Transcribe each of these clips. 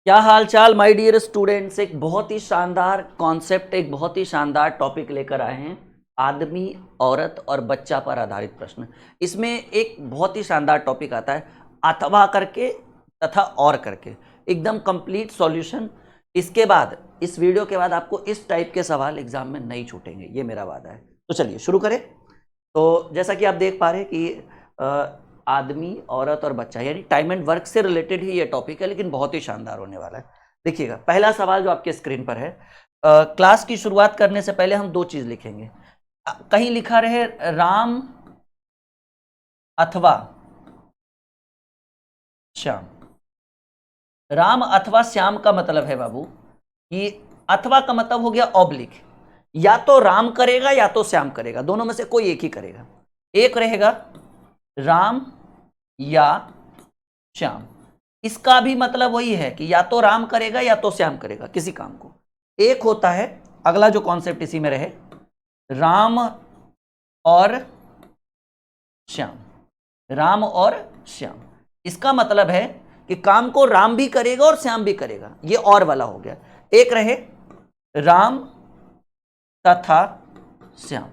क्या हाल चाल my dear students. एक बहुत ही शानदार कॉन्सेप्ट, एक बहुत ही शानदार टॉपिक लेकर आए हैं। आदमी, औरत और बच्चा पर आधारित प्रश्न। इसमें एक बहुत ही शानदार टॉपिक आता है, अथवा करके तथा और करके, एकदम कंप्लीट सॉल्यूशन। इसके बाद, इस वीडियो के बाद आपको इस टाइप के सवाल एग्जाम में नहीं छूटेंगे, ये मेरा वादा है। तो चलिए शुरू करें। तो जैसा कि आप देख पा रहे हैं कि आदमी, औरत और बच्चा, यानी टाइम एंड वर्क से रिलेटेड ही ये टॉपिक है, लेकिन बहुत ही शानदार होने वाला है। देखिएगा, पहला सवाल जो आपके स्क्रीन पर है, क्लास की शुरुआत करने से पहले हम दो चीज लिखेंगे। कहीं लिखा रहे राम अथवा श्याम। राम अथवा श्याम का मतलब है बाबू कि अथवा का मतलब हो गया ऑब्लिक, या तो राम करेगा या तो श्याम करेगा, दोनों में से कोई एक ही करेगा। एक रहेगा राम या श्याम। इसका भी मतलब वही है कि या तो राम करेगा या तो श्याम करेगा किसी काम को। एक होता है, अगला जो कॉन्सेप्ट इसी में रहे, राम और श्याम। राम और श्याम, इसका मतलब है कि काम को राम भी करेगा और श्याम भी करेगा, ये और वाला हो गया। एक रहे राम तथा श्याम,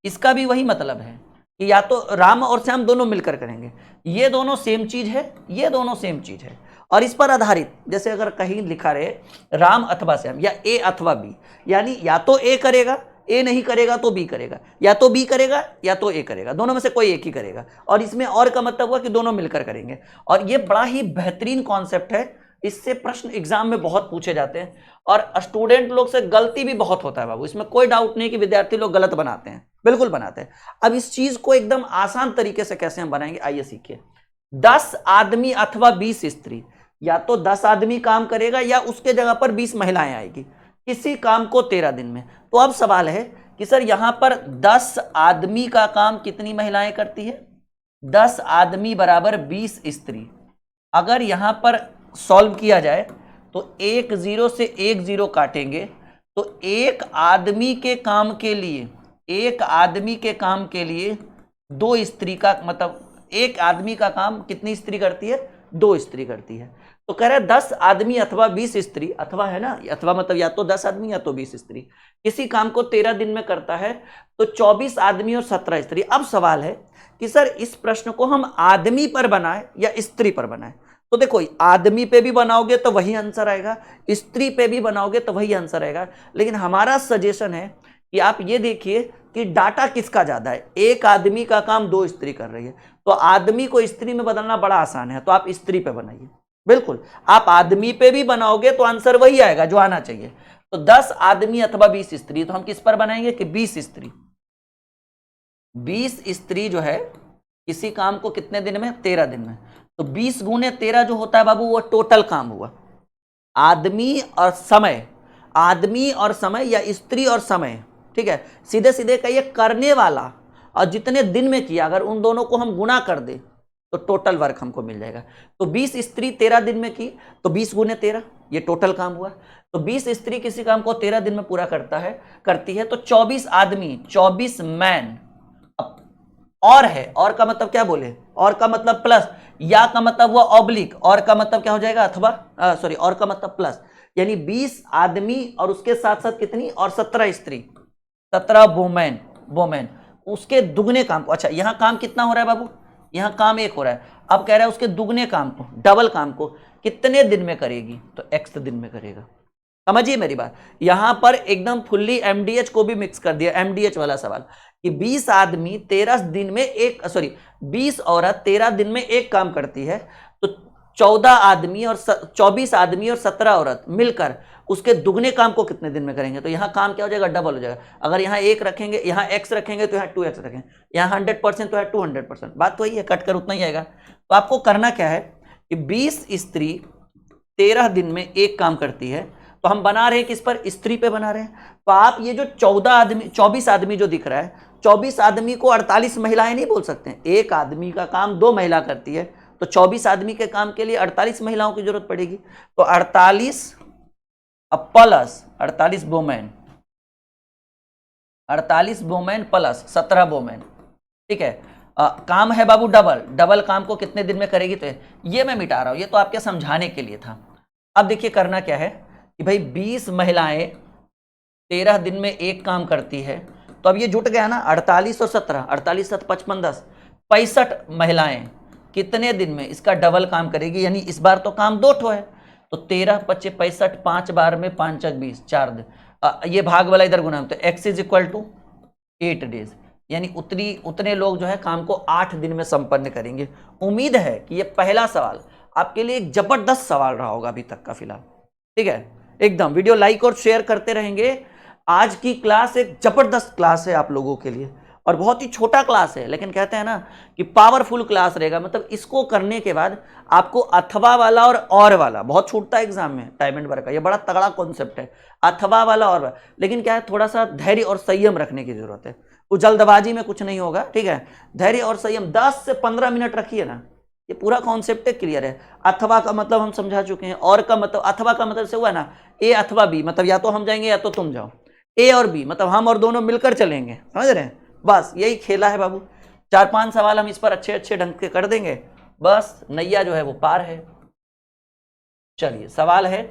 इसका भी वही मतलब है कि या तो राम और श्याम दोनों मिलकर करेंगे। ये दोनों सेम चीज है, ये दोनों सेम चीज है, और इस पर आधारित, जैसे अगर कहीं लिखा रहे राम अथवा श्याम या ए अथवा बी, यानी या तो ए करेगा, ए नहीं करेगा तो बी करेगा, या तो बी करेगा या तो ए करेगा, दोनों में से कोई एक ही करेगा। और इसमें और का मतलब हुआ कि दोनों मिलकर करेंगे। और ये बड़ा ही बेहतरीन कॉन्सेप्ट है, इससे प्रश्न एग्जाम में बहुत पूछे जाते हैं, और स्टूडेंट लोग से गलती भी बहुत होता है बाबू, इसमें कोई डाउट नहीं कि विद्यार्थी लोग गलत बनाते हैं, बिल्कुल बनाते हैं। अब इस चीज को एकदम आसान तरीके से कैसे हम बनाएंगे, आइए सीखिए। 10 आदमी अथवा 20 स्त्री, या तो 10 आदमी काम करेगा या उसके जगह पर 20 महिलाएं आएगी, किसी काम को 13 दिन में। तो अब सवाल है कि सर यहां पर 10 आदमी का काम कितनी महिलाएं करती है? 10 आदमी बराबर 20 स्त्री। अगर यहां पर सॉल्व किया जाए तो एक जीरो से एक जीरो काटेंगे तो एक आदमी के काम के लिए, एक आदमी के काम के लिए 2 स्त्री का मतलब, एक आदमी का काम कितनी स्त्री करती है? 2 स्त्री करती है। तो कह रहे हैं 10 आदमी अथवा 20 स्त्री, अथवा है ना, अथवा मतलब या तो 10 आदमी या तो 20 स्त्री, किसी काम को 13 दिन में करता है, तो 24 आदमी और 17 स्त्री। अब सवाल है कि सर इस प्रश्न को हम आदमी पर बनाए या स्त्री पर बनाए? तो देखो, आदमी पे भी बनाओगे तो वही आंसर आएगा, स्त्री पे भी बनाओगे तो वही आंसर आएगा, लेकिन हमारा सजेशन है कि आप ये देखिए कि डाटा किसका ज्यादा है। एक आदमी का काम 2 स्त्री कर रही है, तो आदमी को स्त्री में बदलना बड़ा आसान है, तो आप स्त्री पे बनाइए। बिल्कुल, आप आदमी पे भी बनाओगे तो आंसर वही आएगा जो आना चाहिए। तो 10 आदमी अथवा 20 स्त्री, तो हम किस पर बनाएंगे कि 20 स्त्री। 20 स्त्री जो है किसी काम को कितने दिन में? 13 दिन में। तो 20 गुने 13 जो होता है बाबू, वो टोटल काम हुआ। आदमी और समय, आदमी और समय या स्त्री और समय, ठीक है, सीधे सीधे कहिए करने वाला और जितने दिन में किया, अगर उन दोनों को हम गुना कर दे तो टोटल वर्क हमको मिल जाएगा। तो 20 स्त्री 13 दिन में की, तो 20 गुने 13, ये टोटल काम हुआ। तो 20 स्त्री किसी काम को 13 दिन में पूरा करती है, तो 24 आदमी, 24 मैन। और है, और का मतलब क्या बोले? और का मतलब प्लस, या का मतलब हुआ ऑब्लिक, और का मतलब क्या हो जाएगा? अथवा, सॉरी, और का मतलब प्लस, यानी 20 आदमी और उसके साथ साथ कितनी? और 17 स्त्री, 17 वोमेन, वोमेन, उसके दुगने काम को। अच्छा, यहां काम कितना हो रहा है बाबू? यहां काम 1 हो रहा है। अब कह रहा है उसके दुगने काम को, डबल काम को कितने दिन में करेगी? तो x दिन में करेगा। समझिए मेरी बात, यहां पर एकदम फुल्ली एमडीएच को भी मिक्स कर दिया, एमडीएच वाला सवाल कि 20 आदमी 13 दिन में एक, सॉरी 20 औरत 13 दिन में एक काम करती है, तो 14 आदमी और 24 आदमी और 17 औरत मिलकर उसके दुगने काम को कितने दिन में करेंगे? तो यहाँ काम क्या हो जाएगा? डबल हो जाएगा। अगर यहाँ 1 रखेंगे, यहाँ x रखेंगे तो यहाँ 2x रखेंगे, यहाँ 100% तो यहाँ 200%, बात तो वही है, कट कर उतना ही आएगा। तो आपको करना क्या है कि 20 स्त्री 13 दिन में एक काम करती है, तो हम बना रहे हैं किस पर? स्त्री पे बना रहे हैं। तो आप ये जो 24 आदमी जो दिख रहा है, 24 आदमी को 48 महिलाएं नहीं बोल सकते हैं। एक आदमी का काम 2 महिला करती है, तो 24 आदमी के काम के लिए 48 महिलाओं की जरूरत पड़ेगी। तो 48 plus 48 women, 48 women plus 17 women, ठीक है। काम है बाबू डबल, डबल काम को कितने दिन में करेगी? तो ये मैं मिटा रहा हूं, ये तो आपके समझाने के लिए था। अब देखिए करना क्या है कि भाई 20 महिलाएं 13 दिन में एक काम करती है, तो अब ये जुट गया ना 48 और 17, 48 7 55 10, 65 महिलाएं कितने दिन में इसका डबल काम करेगी, यानी इस बार तो काम 2 ठो है, तो 13 25 65, 5 बार में 5 चक 20, 4 दिन, ये भाग वाला इधर गुना, तो x is equal to 8 days, यानी उतने लोग जो है काम को 8 दिन में संपन्न करेंगे। उम्मीद है कि ये पहला सवाल आपके लिए एक जबरदस्त सवाल रहा होगा अभी तक का फिलहाल, ठीक है। एकदम वीडियो लाइक और शेयर करते रहेंगे। आज की क्लास एक जबरदस्त क्लास है आप लोगों के लिए, और बहुत ही छोटा क्लास है, लेकिन कहते हैं ना कि पावरफुल क्लास रहेगा। मतलब इसको करने के बाद आपको अथवा वाला और वाला बहुत छूटता है एग्जाम में, टाइम एंड वर्क का, ये बड़ा तगड़ा कॉन्सेप्ट है, अथवा वाला और वाला। लेकिन क्या है, थोड़ा सा धैर्य और संयम रखने की जरूरत है, वो जल्दबाजी में कुछ नहीं होगा, ठीक है। धैर्य और संयम 10 से 15 मिनट रखिए ना, ये पूरा कॉन्सेप्ट क्लियर है। अथवा का मतलब हम समझा चुके हैं, और का मतलब, अथवा का मतलब से हुआ ना ए अथवा बी, मतलब या तो हम जाएंगे या तो तुम जाओ, ए और बी मतलब हम और दोनों मिलकर चलेंगे, समझ रहे हैं, बस यही खेला है बाबू। 4-5 सवाल हम इस पर अच्छे अच्छे ढंग के कर देंगे, बस नैया जो है वो पार है। चलिए सवाल है,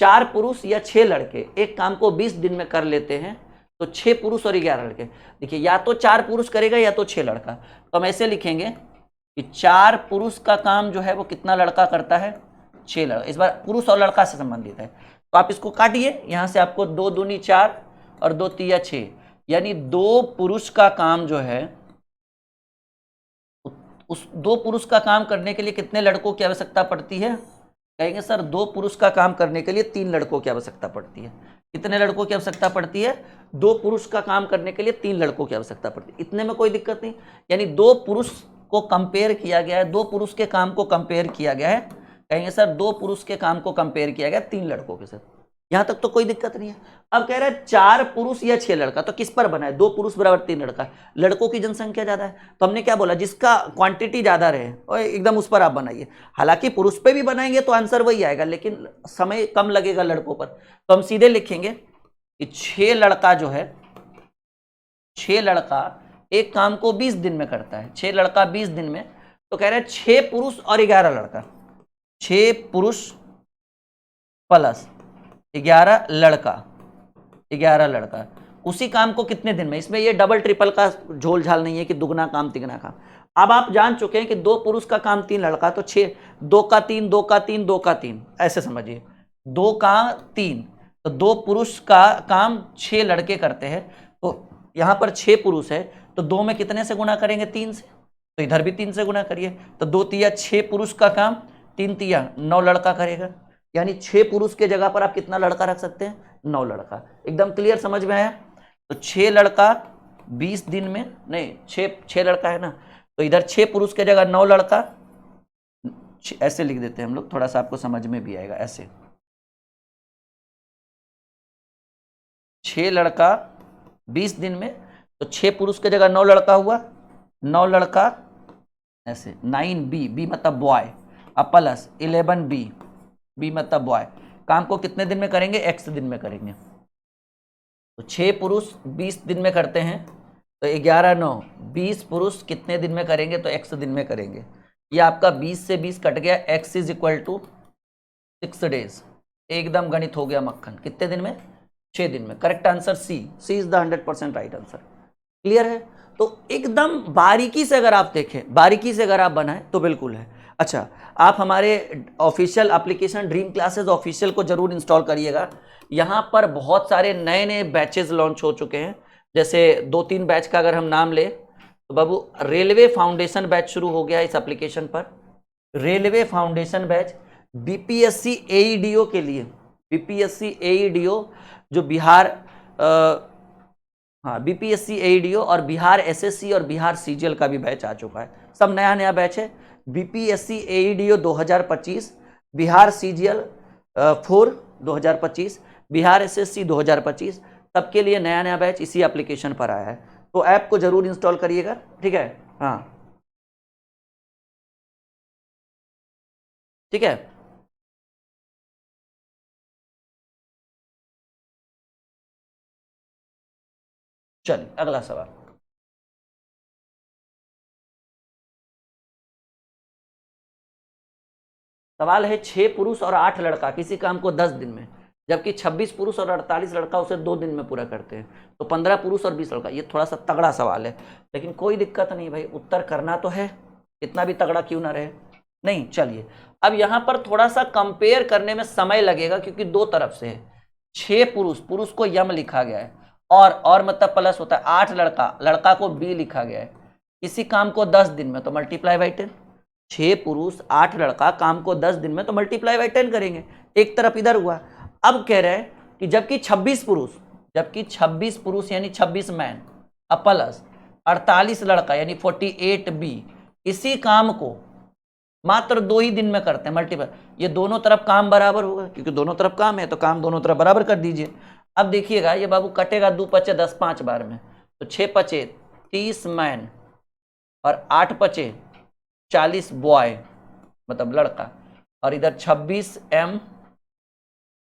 4 पुरुष या 6 लड़के एक काम को 20 दिन में कर लेते हैं, तो 6 पुरुष और 11 लड़के। देखिए या तो 4 पुरुष करेगा या तो 6 लड़का, तो हम ऐसे लिखेंगे कि 4 पुरुष का काम जो है वो कितना लड़का करता है, 6 लड़का, इस बार पुरुष और लड़का से संबंधित है, तो आप इसको काटिए, यहां से आपको 2 दूनी 4 और 2 तिया 6, यानी 2 पुरुष का काम जो है, उस 2 पुरुष का काम करने के लिए कितने लड़कों की आवश्यकता पड़ती है, कहेंगे सर 2 पुरुष का काम करने के लिए 3 लड़कों की आवश्यकता पड़ती है। कितने लड़कों की आवश्यकता पड़ती है, 2 पुरुष का काम करने के लिए 3 लड़कों की आवश्यकता पड़ती है, इतने में कोई दिक्कत नहीं। यानी 2 पुरुष को कंपेयर किया गया है, 2 पुरुष के काम को कंपेयर किया गया है, कहेंगे सर 2 पुरुष के काम को कंपेयर किया गया 3 लड़कों के साथ, यहां तक तो कोई दिक्कत नहीं है। अब कह रहा है 4 पुरुष या 6 लड़का, तो किस पर बना है, 2 पुरुष बराबर 3 लड़का, लड़कों की जनसंख्या ज्यादा है, तो हमने क्या बोला, जिसका क्वांटिटी ज्यादा रहे और एकदम उस पर आप बनाइए। हालांकि पुरुष पे भी बनाएंगे तो आंसर वही आएगा, लेकिन समय कम लगेगा लड़कों पर, तो हम सीधे लिखेंगे कि 6 लड़का जो है, 6 लड़का एक काम को 20 दिन में करता है, 6 लड़का 20 दिन में, तो कह रहे हैं 6 पुरुष और 11 लड़का, 6 पुरुष प्लस 11 लड़का, 11 लड़का उसी काम को कितने दिन में, इसमें ये डबल ट्रिपल का झोल झाल नहीं है कि दुगना काम तिगना काम। अब आप जान चुके हैं कि 2 पुरुष का काम 3 लड़का, तो 6, 2 का 3, 2 का 3, 2 का 3, ऐसे समझिए 2 का 3, तो 2 पुरुष का काम 6 लड़के करते हैं, तो यहां पर 6 पुरुष है, तो 2 में कितने से गुना करेंगे, 3 से, तो इधर भी 3 से गुना करिए, तो 2 तिया 6 पुरुष का काम, 3 तिया 9 लड़का करेगा, यानी 6 पुरुष के जगह पर आप कितना लड़का रख सकते हैं, 9 लड़का। एकदम क्लियर समझ में आया, तो 6 लड़का 20 दिन में, नहीं 6 लड़का है ना, तो इधर 6 पुरुष के जगह 9 लड़का, ऐसे लिख देते हैं हम लोग, थोड़ा सा आपको समझ में भी आएगा, ऐसे 6 लड़का 20 दिन में, तो 6 पुरुष के जगह 9 लड़का हुआ, 9 लड़का ऐसे 9b, बी मतलब बॉय, अब प्लस 11b, बी मतलब बॉय, काम को कितने दिन में करेंगे, x दिन में करेंगे, तो 6 पुरुष 20 दिन में करते हैं, तो 11 9 20 पुरुष कितने दिन में करेंगे, तो x दिन में करेंगे, ये आपका 20 से 20 कट गया, x is equal to 6 days, एकदम गणित हो गया मक्खन, कितने दिन में, 6 दिन में। Correct answer C is the 100% right answer. Clear है, तो एकदम बारीकी से अगर आप देखें, बारीकी से अगर आप बनाएं तो बिल्कुल है। अच्छा, आप हमारे official application dream classes official को जरूर इंस्टॉल करिएगा, यहाँ पर बहुत सारे नए नए बैचेस लॉन्च हो चुके हैं, जैसे 2-3 बैच का अगर हम नाम ले, तो बाबू रेलवे फाउंडेशन बैच शुरू हो गया इस एप्लीकेशन पर, रेलवे फाउंडेशन बैच, बीपीएससी एईडीओ के लिए, बीपीएससी एईडीओ जो बिहार हाँ बीपीएससी एईडीओ और बिहार एसएससी और बिहार सीजीएल का भी बैच आ चुका है, सब नया नया बैच है। BPSC AEDO 2025, Bihar CGL 4 2025, Bihar SSC 2025, सबके लिए नया नया बैच इसी एप्लीकेशन पर आया है, तो ऐप को जरूर इंस्टॉल करिएगा, ठीक है। हाँ ठीक है, चलिए अगला सवाल। सवाल है 6 पुरुष और 8 लड़का किसी काम को 10 दिन में, जबकि 26 पुरुष और 48 लड़का उसे 2 दिन में पूरा करते हैं, तो 15 पुरुष और 20 लड़का। ये थोड़ा सा तगड़ा सवाल है, लेकिन कोई दिक्कत नहीं भाई, उत्तर करना तो है, इतना भी तगड़ा क्यों ना रहे। नहीं, चलिए अब यहाँ पर थोड़ा सा कंपेयर करने में समय लगेगा, क्योंकि दो तरफ से है। 6 पुरुष, पुरुष को यम लिखा गया है, और मतलब प्लस होता है, 8 लड़का, लड़का को बी लिखा गया है, इसी काम को 10 दिन में, तो मल्टीप्लाई बाई 10। 6 पुरुष 8 लड़का, काम को 10 दिन में, तो मल्टीप्लाई बाई 10 करेंगे। एक तरफ इधर हुआ। अब कह रहे हैं कि जबकि 26 पुरुष यानी 26 मैन, अब प्लस 48 लड़का यानी 48 बी, इसी काम को मात्र 2 ही दिन में करते हैं, मल्टीपल। ये दोनों तरफ काम बराबर होगा, क्योंकि दोनों तरफ काम है, तो काम दोनों तरफ बराबर कर दीजिए। अब देखिएगा ये बाबू कटेगा 2 पचे 10 5 बार में, तो 6 पचे 30 मैन और 8 पचे 40 बॉय, मतलब लड़का, और इधर 26 एम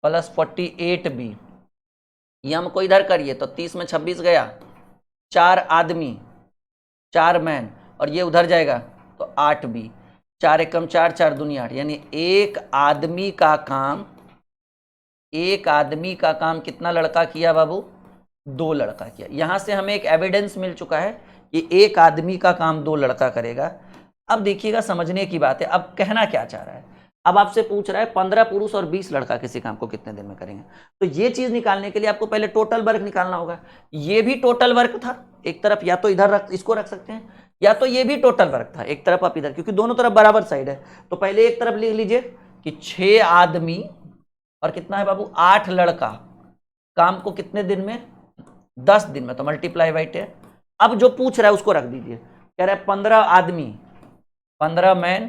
प्लस 48 बी। यम को इधर करिए तो 30 में 26 गया, 4 आदमी 4 मैन, और ये उधर जाएगा तो 8 बी, 4 एकम 4 4 दूनी 8, यानी एक आदमी का काम कितना लड़का किया बाबू? 2 लड़का किया। यहां से हमें एक एविडेंस मिल चुका है कि एक आदमी का काम 2 लड़का करेगा। अब देखिएगा समझने की बात है, अब कहना क्या चाह रहा है। अब आपसे पूछ रहा है 15 पुरुष और 20 लड़का किसी काम को कितने दिन में करेंगे, तो ये चीज निकालने के लिए आपको पहले टोटल वर्क निकालना होगा। ये भी टोटल वर्क था एक तरफ, या तो इधर इसको रख सकते हैं, या तो ये भी टोटल वर्क था एक तरफ, आप इधर, क्योंकि दोनों तरफ बराबर साइड है। तो पहले एक तरफ लिख लीजिए कि 6 आदमी और कितना है बाबू? 8 लड़का, काम को कितने दिन में? 10 दिन में, तो मल्टीप्लाई बाई 10। अब जो पूछ रहा है उसको रख दीजिए, कह रहा है 15 आदमी 15 मैन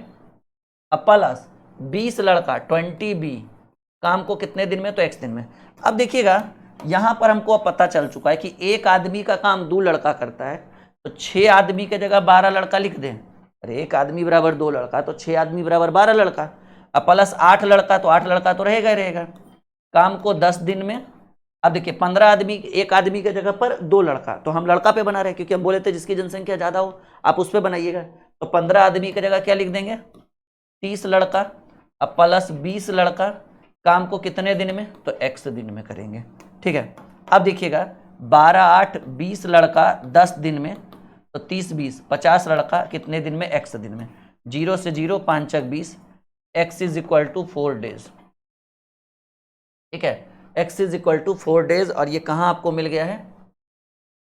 प्लस 20 लड़का 20 बी, काम को कितने दिन में? तो x दिन में। अब देखिएगा यहां पर हमको अब पता चल चुका है कि एक आदमी का काम 2 लड़का करता है, तो 6 आदमी के जगह 12 लड़का लिख दें। अरे एक आदमी बराबर 2 लड़का, तो 6 आदमी बराबर 12 लड़का, अब प्लस 8 लड़का, तो 8 लड़का तो रहेगा ही रहेगा, काम को 10 दिन में। अब देखिए 15 आदमी, एक आदमी के जगह पर 2 लड़का, तो हम लड़का पे बना रहे हैं, क्योंकि हम बोले थे जिसकी जनसंख्या ज्यादा हो आप उस पर बनाइएगा। तो 15 आदमी की जगह क्या लिख देंगे? 30 लड़का, अब प्लस 20 लड़का, काम को कितने दिन में? तो x दिन में करेंगे। ठीक है, अब देखिएगा 12 8 20 लड़का 10 दिन में, तो 30 20 50 लड़का कितने दिन में? x दिन में। 0 से 0 5 चक 20, x is equal to 4 days. ठीक है, x is equal to 4 days, और ये कहाँ आपको मिल गया है?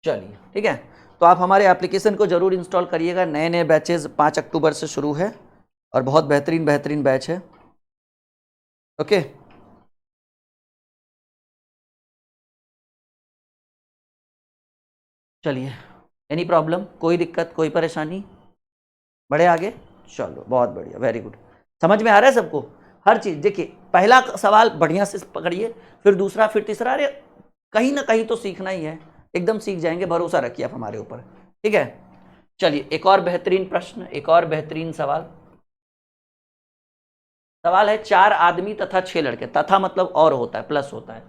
चलिए ठीक है, तो आप हमारे एप्लीकेशन को जरूर इंस्टॉल करिएगा। नए नए बैचेज 5 अक्टूबर से शुरू है, और बहुत बेहतरीन बैच है। ओके, चलिए, एनी प्रॉब्लम, कोई दिक्कत, कोई परेशानी? बढ़े आगे? चलो बहुत बढ़िया, वेरी गुड। समझ में आ रहा है सबको हर चीज? देखिए पहला सवाल बढ़िया से पकड़िए, फिर दूसरा, फिर तीसरा। अरे कहीं ना कहीं तो सीखना ही है, एकदम सीख जाएंगे, भरोसा रखिए आप हमारे ऊपर। ठीक है, चलिए एक और बेहतरीन प्रश्न, एक और बेहतरीन सवाल है 4 आदमी तथा 6 लड़के, तथा मतलब और होता है, प्लस होता है,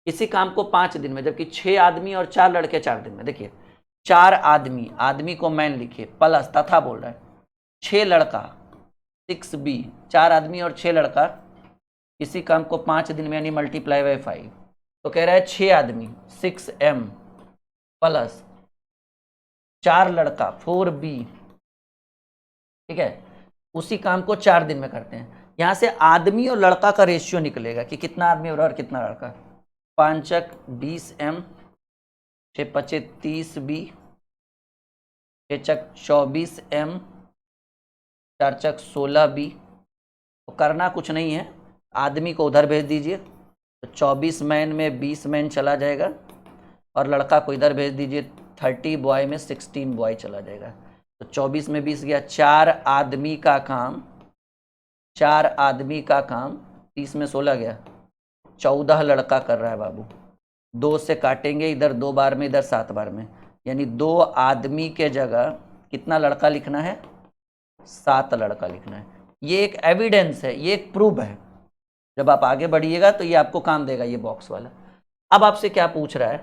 इसी काम को 5 दिन में, जबकि 6 आदमी और 4 लड़के 4 दिन में। देखिए 4 आदमी, आदमी को मैन लिखिए, प्लस तथा बोल रहा है 6 लड़का 6 बी, 4 आदमी और 6 लड़का इसी काम को 5 दिन में, यानी मल्टीप्लाई बाई 5। तो कह रहा है 6 आदमी 6 एम प्लस 4 लड़का 4 बी। ठीक है, उसी काम को 4 दिन में करते हैं। यहां से आदमी और लड़का का रेशियो निकलेगा कि कितना आदमी और कितना लड़का। 5 चक 20 एम, 6 पचे 30 बी, 6 चक 24 एम, 4 चक 16 बी। तो करना कुछ नहीं है, आदमी को उधर भेज दीजिए, तो 24 मैन में 20 मैन चला जाएगा, और लड़का को इधर भेज दीजिए, 30 बॉय में 16 बॉय चला जाएगा। तो 24 में 20 गया, 4 आदमी का काम 30 में 16 गया, 14 लड़का कर रहा है बाबू। 2 से काटेंगे, इधर 2 बार में, इधर 7 बार में, यानी 2 आदमी के जगह कितना लड़का लिखना है? 7 लड़का लिखना है। ये एक एविडेंस है, ये एक प्रूफ है। जब आप आगे बढ़िएगा तो ये आपको काम देगा, ये बॉक्स वाला। अब आपसे क्या पूछ रहा है?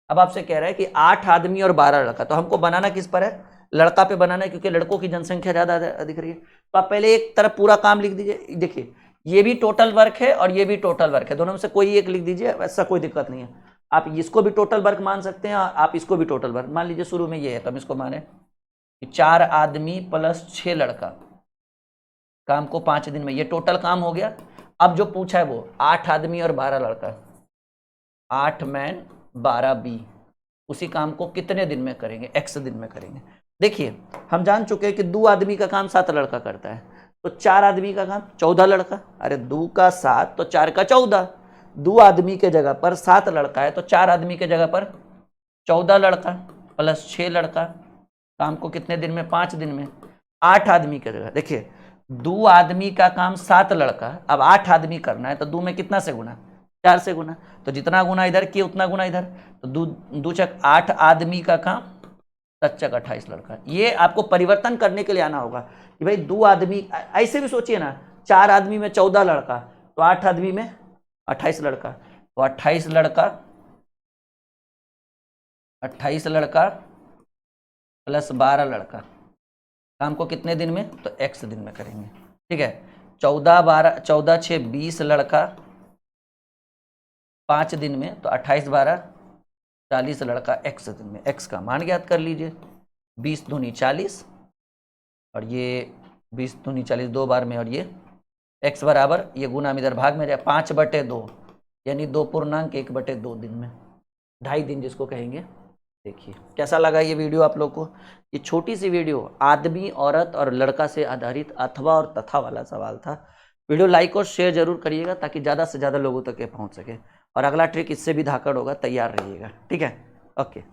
अब आपसे कह रहा है कि 8 आदमी और 12 लड़का, तो हमको बनाना किस पर है? लड़का पे बनाना है क्योंकि लड़कों की जनसंख्या ज़्यादा दिख रही है। तो आप पहले एक तरफ पूरा काम लिख दीजिए। देखिए ये भी टोटल वर्क है और ये भी टोटल वर्क है, दोनों में से कोई एक लिख दीजिए, ऐसा कोई दिक्कत नहीं है। आप इसको भी टोटल वर्क मान सकते हैं, आप इसको भी टोटल वर्क मान लीजिए। शुरू में ये है तो हम इसको माने कि 4 आदमी प्लस 6 लड़का काम को 5 दिन में, ये टोटल काम हो गया। अब जो पूछा है वो 8 आदमी और 12 लड़का, 8 मैन 12 बी, उसी काम को कितने दिन में करेंगे? x दिन में करेंगे। देखिए हम जान चुके हैं कि 2 आदमी का काम 7 लड़का करता है, तो 4 आदमी का काम 14 लड़का। अरे 2 का 7 तो 4 का 14, 2 आदमी के जगह पर 7 लड़का है तो 4 आदमी के जगह पर 14 लड़का प्लस 6 लड़का, काम को कितने दिन में? 5 दिन में। 8 आदमी की जगह देखिए 2 आदमी का काम 7 लड़का, अब 8 आदमी करना है तो 2 में कितना से गुना? 4 से गुना, तो जितना गुना इधर किए उतना गुना इधर, तो 2 चक 8 आदमी का काम, 7 चक 28 लड़का। ये आपको परिवर्तन करने के लिए आना होगा कि भाई 2 आदमी, ऐसे भी सोचिए ना, 4 आदमी में 14 लड़का तो 8 आदमी में 28 लड़का, तो 28 लड़का प्लस 12 लड़का, काम को कितने दिन में? तो x दिन में करेंगे। ठीक है, 14 6 20 लड़का 5 दिन में, तो 28 12 40 लड़का x दिन में। x का मान ज्ञात कर लीजिए, 20 दूनी 40 और ये 20 दूनी 40 2 बार में, और ये x बराबर, ये गुना में इधर भाग में जाए 5/2, यानी 2.1/2 दिन में, 2.5 दिन जिसको कहेंगे। देखिए कैसा लगा ये वीडियो आप लोग को? ये छोटी सी वीडियो आदमी, औरत और लड़का से आधारित अथवा और तथा वाला सवाल था। वीडियो लाइक और शेयर जरूर करिएगा ताकि ज़्यादा से ज़्यादा लोगों तक ये पहुंच सके, और अगला ट्रिक इससे भी धाकड़ होगा, तैयार रहिएगा। ठीक है, ओके।